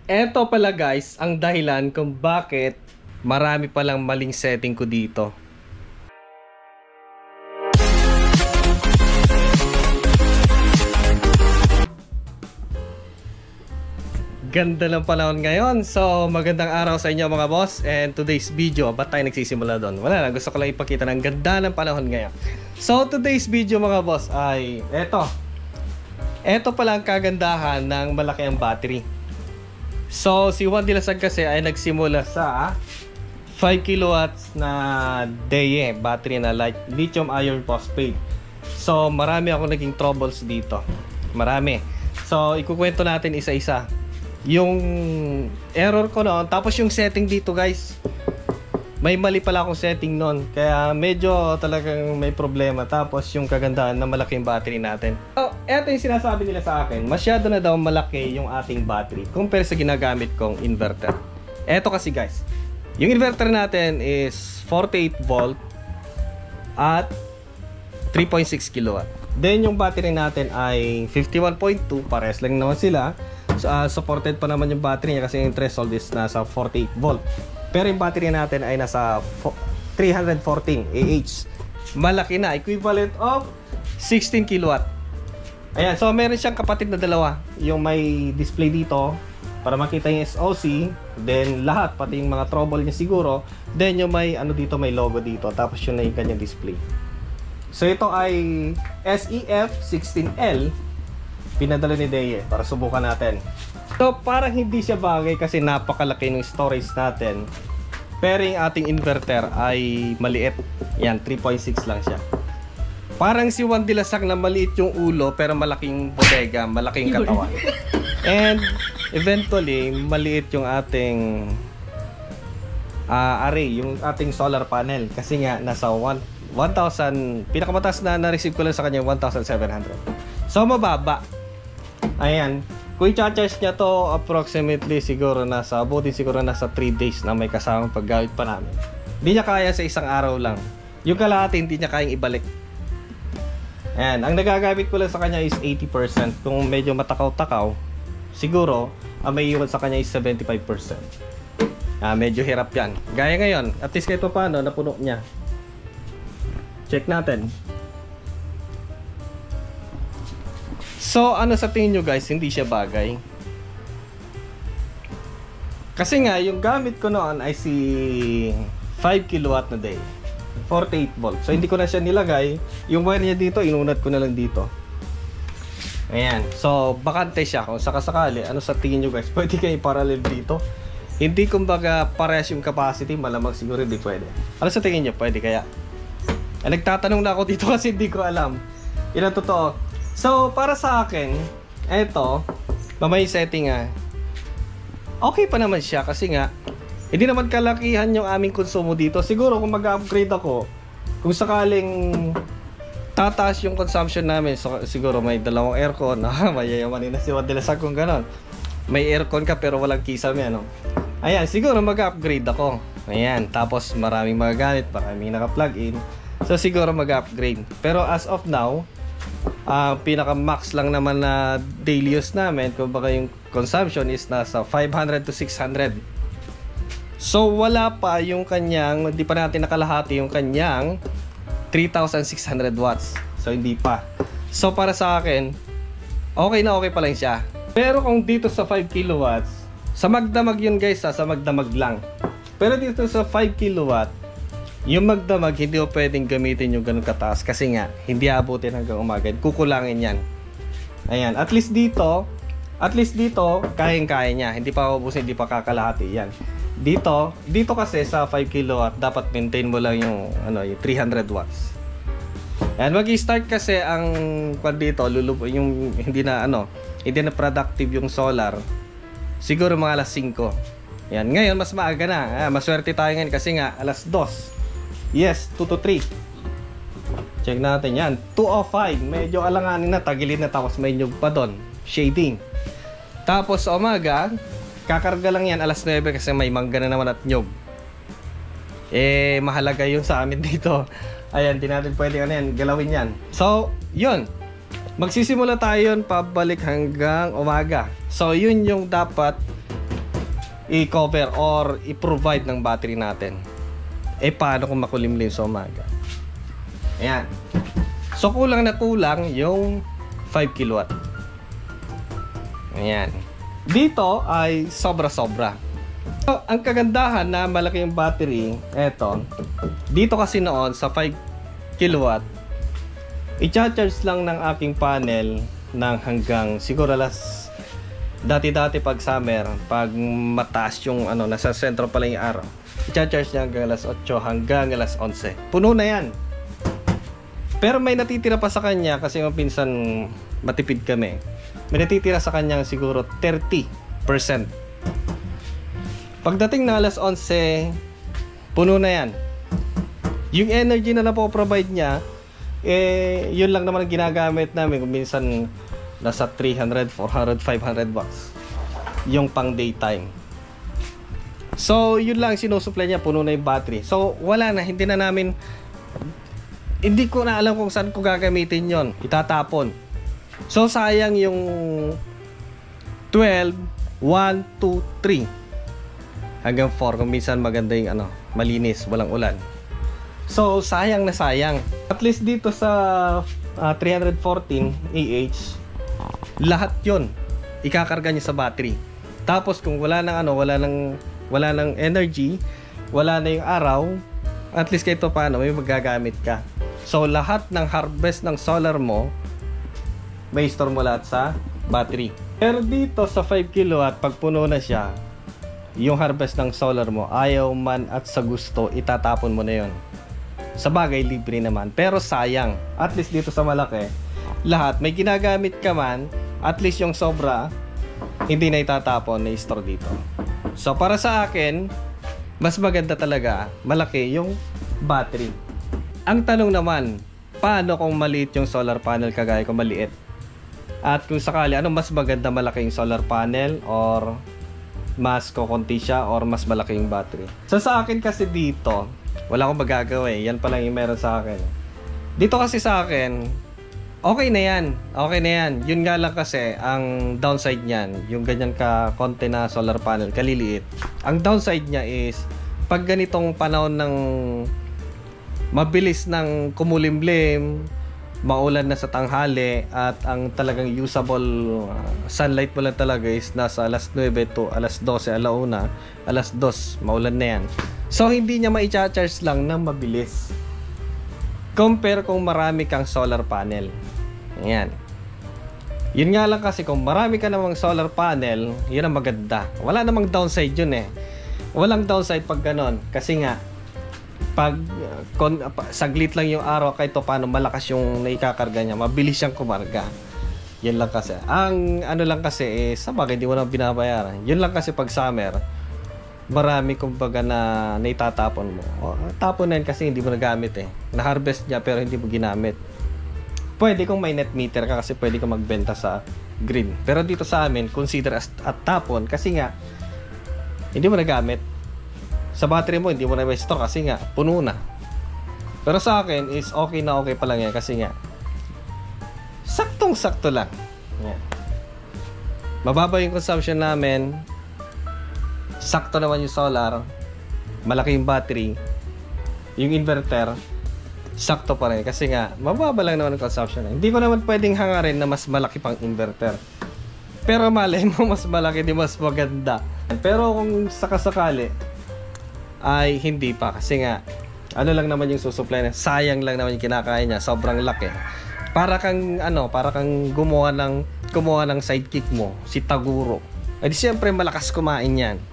Eto pala guys, ang dahilan kung bakit marami palang maling setting ko dito. Ganda ng panahon ngayon. So, magandang araw sa inyo mga boss. And today's video, ba't tayo nagsisimula doon? Wala lang, gusto ko lang ipakita ng ganda ng panahon ngayon. So, today's video mga boss ay eto. Eto pala ang kagandahan ng malaki ang battery. So, si Juan Dilasag kasi ay nagsimula sa 5 kilowatts na DE battery na lithium iron phosphate. So, marami ako naging troubles dito. Marami. So, ikukwento natin isa-isa. Yung error ko noon, tapos yung setting dito guys, may mali pala akong setting noon, kaya medyo talagang may problema. Tapos yung kagandahan na malaki yung battery natin. So, eto yung sinasabi nila sa akin, masyado na daw malaki yung ating battery compare sa ginagamit kong inverter. Eto kasi guys, yung inverter natin is 48 volt at 3.6 kilowatt. Then yung battery natin ay 51.2, pares lang naman sila. Supported pa naman yung battery niya kasi yung threshold is nasa 48 volt. Pero yung battery natin ay nasa 314 AH. Malaki na, equivalent of 16 kilowatt. Ayan, so meron siyang kapatid na dalawa. Yung may display dito para makita yung SOC, then lahat, pati yung mga trouble niya siguro. Then yung may ano dito, may logo dito, tapos yun na yung kanyang display. So ito ay SEF16L, pinadala ni Deye para subukan natin. So parang hindi siya bagay kasi napakalaki ng storage natin. Pero yung ating inverter ay maliit. Yan, 3.6 lang siya. Parang si Juan Dilasag na maliit yung ulo pero malaking bodega, malaking katawan. And eventually maliit yung ating array, yung ating solar panel. Kasi nga nasa 1,000, pinakamataas na na-receive ko lang sa kanya 1,700. So mababa. Ayan, kung i-charge niya to approximately siguro nasa 3 days na may kasamang paggamit pa namin. Hindi niya kaya sa isang araw lang. Yung kalahati hindi niya kayang ibalik. Ayan, ang nagagamit ko lang sa kanya is 80%. Kung medyo matakaw-takaw, siguro ang may iwan sa kanya is 75%. Medyo hirap yan. Gaya ngayon, at least kahit paano napuno niya. Check natin. So, ano sa tingin nyo guys, hindi siya bagay? Kasi nga, yung gamit ko noon ay si 5 kilowatt na day, 48 volt. So, hindi ko na siya nilagay. Yung wire niya dito, inunat ko na lang dito. Ayan. So, bakante siya. Kung sakasakali, ano sa tingin nyo guys? Pwede kayo parallel dito? Hindi kumbaga parehas yung capacity, malamang siguro hindi pwede. Ano sa tingin nyo? Pwede kaya? Nagtatanong na ako dito kasi hindi ko alam. Yan ang totoo. So, para sa akin, eto, mamay setting okay pa naman siya kasi nga, hindi naman kalakihan yung aming konsumo dito. Siguro kung mag-upgrade ako, kung sakaling tataas yung consumption namin, so, siguro may dalawang aircon, mayayamanin na si Juan Dilasag kung ganon. May aircon ka pero walang kisame, ano? Ayan, siguro mag-upgrade ako. Ayan, tapos maraming magagamit, maraming naka-plug in. So, siguro mag-upgrade. Pero as of now, pinaka-max lang naman na daily use namin, kumbaga yung consumption is nasa 500 to 600. So wala pa yung kanyang, hindi pa natin nakalahati yung kanyang 3,600 watts. So hindi pa. So para sa akin, okay na okay pa lang siya. Pero kung dito sa 5 kilowatts, sa magdamag yun guys, sa magdamag lang. Pero dito sa 5 kilowatt, yung magdamag, hindi ko pwedeng gamitin yung ganun kataas kasi nga, hindi abutin hanggang umaga. Kukulangin yan. Ayan, at least dito, kayang-kaya niya. Hindi pa ubusin, hindi pa kakalahati. Yan. Dito kasi sa 5 kilowatt, dapat maintain mo lang yung, yung 300 watts. Ayan, mag-i-start kasi ang dito, yung hindi na productive yung solar. Siguro mga alas 5. Yan, ngayon mas maaga na. Maswerte tayo ngayon kasi nga, alas 2. Yes, 2 to 3. Check natin yan. 2:05. Medyo alanganin na. Tagilid na. Tapos may nyug pa doon. Shading. Tapos sa umaga, kakarga lang yan alas 9 kasi may mangga na naman at nyug. Mahalaga yun sa amin dito. Ayan, di natin pwede galawin yan. So, yun. Magsisimula tayo yun pabalik hanggang umaga. So, yun yung dapat i-cover or i-provide ng battery natin. Paano kung makulimlim sa umaga? Ayan. So kulang na kulang yung 5 kilowatt. Ayan. Dito ay sobra-sobra. So, ang kagandahan na malaki yung battery, eto. Dito kasi noon sa 5 kilowatt, i-charge lang ng aking panel ng hanggang siguro dati-dati pag summer, pag mataas yung nasa sentro pala yung araw, i-charge niya hanggang alas 8 hanggang alas 11. Puno na yan. Pero may natitira pa sa kanya kasi yung pinsan matipid kami. May natitira sa kanya siguro 30%. Pagdating na alas 11, puno na yan. Yung energy na napoprovide niya, yun lang naman ang ginagamit namin. Kung minsan nasa 300, 400, 500 watts yung pang daytime. So yun lang sinusupply niya, puno na yung battery. So wala na, hindi ko na alam kung saan ko gagamitin yon, itatapon. So sayang yung 12, 1, 2, 3 hanggang 4 kung minsan maganda yung malinis, walang ulan. So sayang na sayang. At least dito sa 314 AH, lahat yon ikakarga niya sa battery. Tapos kung wala nang energy, wala na yung araw, at least kahit paano may magagamit ka. So lahat ng harvest ng solar mo, may store mo lahat sa battery. Pero dito sa 5 kilowatt, pag puno na siya, yung harvest ng solar mo, ayaw man at sa gusto, itatapon mo na yon. Sa bagay, libre naman, pero sayang. At least dito sa malaki, lahat may ginagamit ka man, at least yung sobra hindi na itatapon, na store dito. So para sa akin, mas maganda talaga malaki yung battery. Ang tanong naman, paano kung maliit yung solar panel kagaya kung maliit? At kung sakali, ano mas maganda, malaki yung solar panel or mas kukunti siya or mas malaki yung battery? So sa akin kasi dito, wala akong magagawa eh. Yan pa lang yung meron sa akin. Dito kasi sa akin, okay na yan. Okay na yan. Yun nga lang kasi, ang downside niyan, yung ganyan ka konti na solar panel, kaliliit. Ang downside niya is, pag ganitong panahon ng mabilis ng kumulimlim, maulan na sa tanghali, at ang talagang usable sunlight mo lang talaga is nasa alas 9 to alas 12, alauna, alas 2, maulan na yan. So, hindi niya ma-charge lang ng mabilis. Compare kung marami kang solar panel. Ayan. Yun nga lang kasi kung marami ka namang solar panel, yun ang maganda. Wala namang downside yun eh. Walang downside pag ganon. Kasi nga, pag saglit lang yung araw, kahit paano malakas yung naikakarga niya, mabilis siyang kumarga. Yun lang kasi. Ang lang kasi sa bagay, di mo na binabayaran. Yun lang kasi pag summer, marami kumbaga na naitatapon mo. Tapon na yun kasi hindi mo nagamit eh. Na-harvest niya pero hindi mo ginamit. Pwede kung may net meter ka kasi pwede kang magbenta sa grid. Pero dito sa amin, consider as at tapon kasi nga hindi mo nagamit. Sa battery mo, hindi mo na may store kasi nga puno na. Pero sa akin is okay na okay pa lang yan kasi nga saktong-sakto lang. Yan. Mababa yung consumption namin. Sakto naman yung solar, malaki yung battery, yung inverter, sakto pa rin kasi nga mababa lang naman ang consumption. Hindi ko naman pwedeng hangarin na mas malaki pang inverter. Pero malay mo mas malaki, di mas maganda. Pero kung sakasakali ay hindi pa kasi nga lang naman yung susupply na, sayang lang naman yung kinakain niya, sobrang laki. Para kang gumawa ng sidekick mo, si Taguro. Ay di siyempre malakas kumain yan.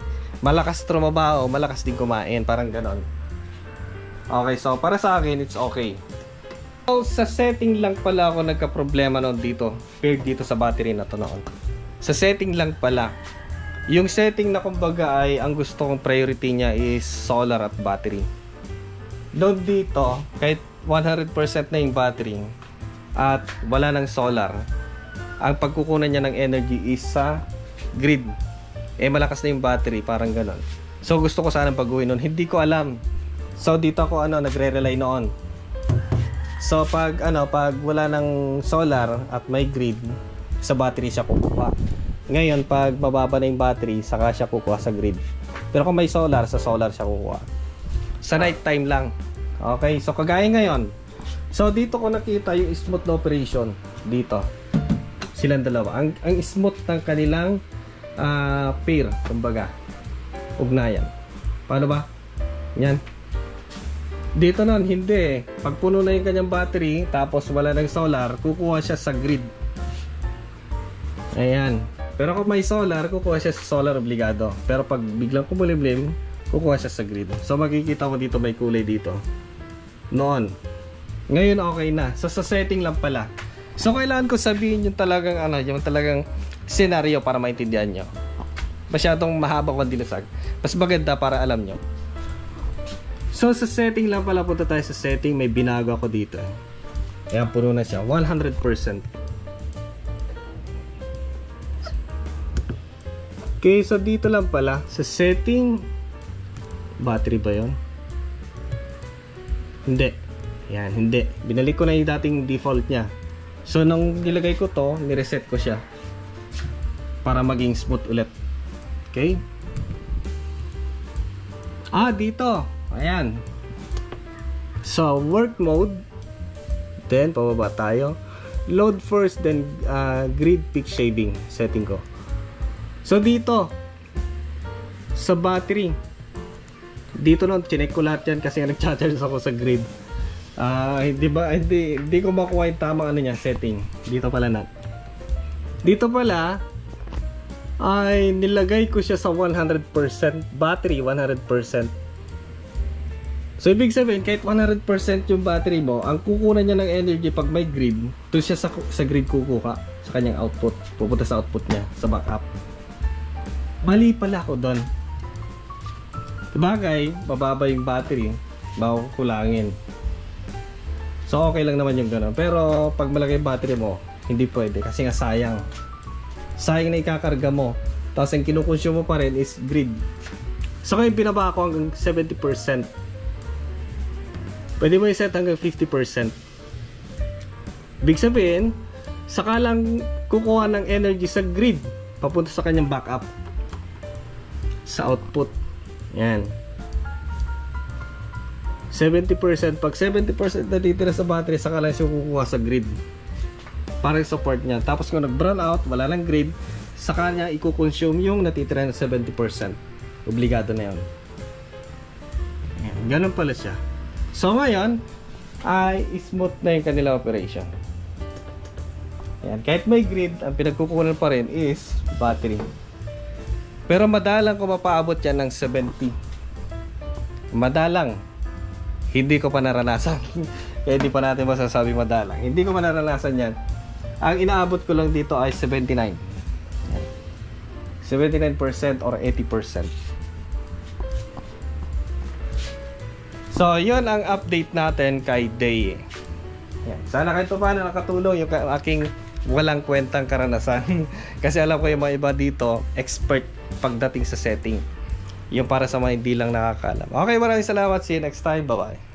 Malakas trumabaho, malakas din kumain, parang ganon. Okay, so para sa akin, it's okay. So, sa setting lang pala ako nagka-problema noon dito, paired dito sa battery na to noon. Sa setting lang pala. Yung setting na kumbaga ay, ang gusto kong priority niya is solar at battery. Doon dito, kahit 100% na yung battery at wala ng solar, ang pagkukunan niya ng energy is sa grid. Malakas na yung battery, parang gano'n. So gusto ko sanang baguhin nun, hindi ko alam. So dito ako nagre-rely noon. So pag wala ng solar at may grid, sa battery siya kukuha. Ngayon, pag mababa na yung battery, saka siya kukuha sa grid. Pero kung may solar, sa solar siya kukuha. Sa night time lang. Okay, so kagaya ngayon. So dito ko nakita yung smooth na operation. Dito. Silang dalawa. Ang smooth ng kanilang pair, kumbaga. Ugnayan. Paano ba? Yan. Dito nun, hindi. Pag puno na yung kanyang battery, tapos wala ng solar, kukuha siya sa grid. Ayan. Pero kung may solar, kukuha siya sa solar obligado. Pero pag biglang kumulimlim, kukuha siya sa grid. So makikita mo dito may kulay dito. Noon. Ngayon okay na. So sa setting lang pala. So kailangan ko sabihin yung talagang yung talagang scenario para maintindihan nyo. Masyadong mahaba kung dilasag. Mas maganda para alam nyo. So sa setting lang pala, punta tayo sa setting. May binago ako dito. Ayan, puno na siya. 100%. Okay, so dito lang pala sa setting. Battery ba yun? Hindi. Yan, hindi. Binalik ko na yung dating default niya. So nung nilagay ko to, nireset ko siya para maging smooth ulit. Okay? Dito. Ayan. So work mode. Then pababa tayo. Load first, then grid peak shaving setting ko. So dito sa battery, dito nun chinek ko lahat yan kasi nag-charge ako sa grid. Hindi ko makuha yung tamang setting. Dito pala na. Dito pala ay nilagay ko siya sa 100% battery, 100%. So ibig sabihin, kahit 100% yung battery mo, ang kukunan niya ng energy pag may grid, doon siya sa grid kukuha sa kanyang output. Pupunta sa output niya, sa backup. Mali pala ako doon. Sabagay, bababa yung battery, bago kulangin. So okay lang naman yung gano'n. Pero pag malaki yung battery mo, hindi pwede kasi nga sayang. Sayang na ikakarga mo. Tapos ang kinukonsume mo pa rin is grid. So kaya binaba ko hanggang 70%. Pwede mo i-set hanggang 50%. Big sabihin, saka lang kukuha ng energy sa grid papunta sa kanyang backup sa output. Yan. 70%. Pag 70% na titira sa battery, saka lang siya kukuha sa grid para support niya. Tapos kung nag-brown out, wala lang grid, saka niya i-consume yung natitira na 70%. Obligado na yun. Yan. Ganun pala siya. So ngayon ay smooth na yung kanila operation. Ayan, kahit may grid, ang pinagkukunan pa rin is battery. Pero madalang ko mapaabot yan ng 70. Madalang. Hindi ko pa naranasan. Kaya hindi pa natin masasabi madalang. Hindi ko pa naranasan yan. Ang inaabot ko lang dito ay 79. Ayan. 79% or 80%. So, yun ang update natin kay Day. Yan. Sana kahit paano nakatulong yung aking walang kwentang karanasan. Kasi alam ko yung mga iba dito, expert pagdating sa setting. Yung para sa mga hindi lang nakakaalam. Okay, maraming salamat. See you next time. Bye-bye.